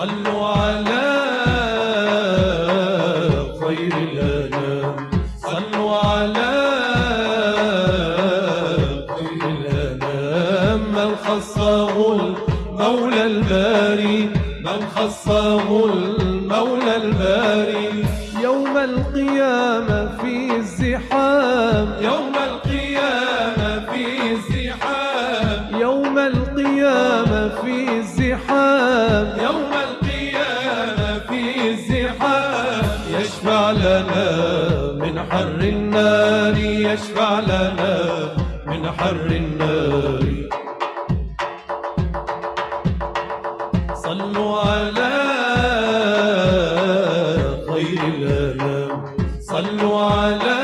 صلوا على خير الأنام، صلوا على خير الأنام. من خصه المولى الباري، من خصه المولى الباري. يوم القيامة في الزحام، يوم القيامة في الزحام، يوم القيامة في الزحام، يوم القيامة في الزحام. يشفع لنا من حر النار، يشفع لنا من حر النار. صلوا على خير الأنام، صلوا على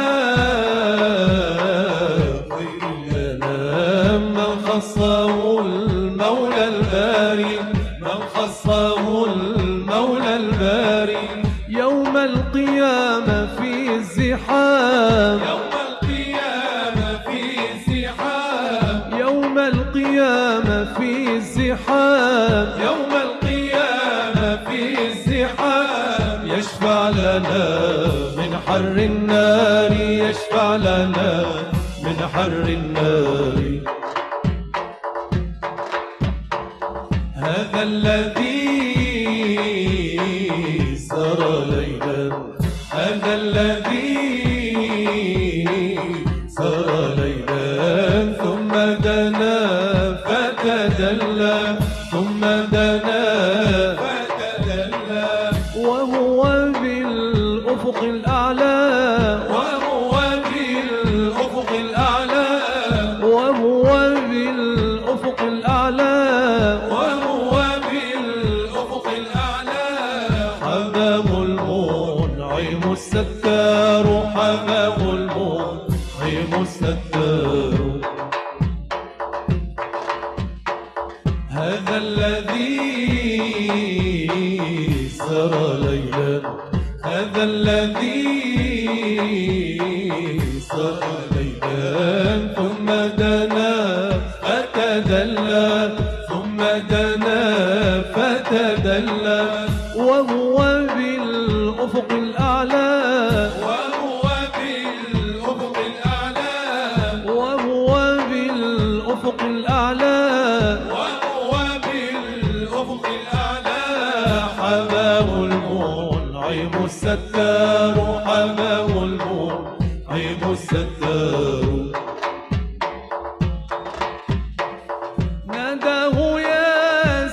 خير الأنام. من خصه المولى الباري، من خصه المولى الباري. يوم القيامة في الزحام، يوم القيامة في الزحام، يوم القيامة في الزحام، يوم القيامة في الزحام. يشفع لنا من حر النار، يشفع لنا من حر النار. هذا الذي سرى ليلا، هذا الذي سرى ليلا. ثم دنا فتدلى، ثم دنا فتدلى. وهو بالأفق الأعلى، وهو بالأفق الأعلى، وهو بالأفق الأعلى. وهو بالأفق الأعلى. حمام المنعم الستار، حمام المنعم الستار. هذا الذي سرى ليلا، هذا الذي سرى ليلا. ثم دنا فتدلى، ثم دنا فتدلى. وهو بالأفق الأعلى، وهو بالأفق الأعلى، وهو بالأفق الأعلى. وهو بالأفق الأعلى. حمام المنعم الستار، حمام المنعم الستار. ناداه يا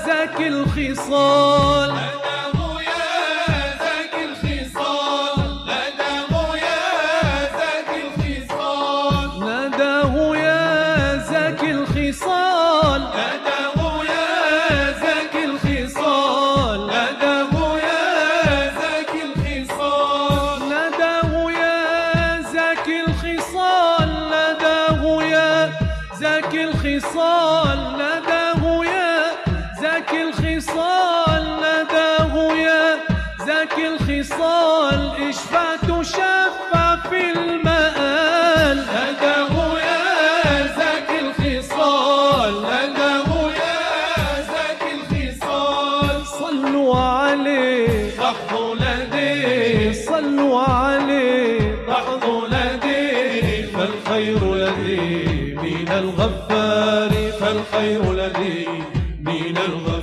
زكي الخصال، نداه يا زكي الخصال، نداه يا زكي الخصال. ناداه يا زكي الخصال، نداه يا زكي الخصال، نداه يا زكي الخصال. ناداه يا زكي الخصال، ناداه يا زكي الخصال، ناداه يا زكي الخصال، ناداه يا زكي الخصال. اشفع تشفع في المآل، نداه يا زكي الخصال، نداه يا زكي الخصال. صلوا عليه، تحظوا لديه، صلوا عليه. تحظوا لديه. فالخير لديه من الغفار، فالخير لديه من الغفار.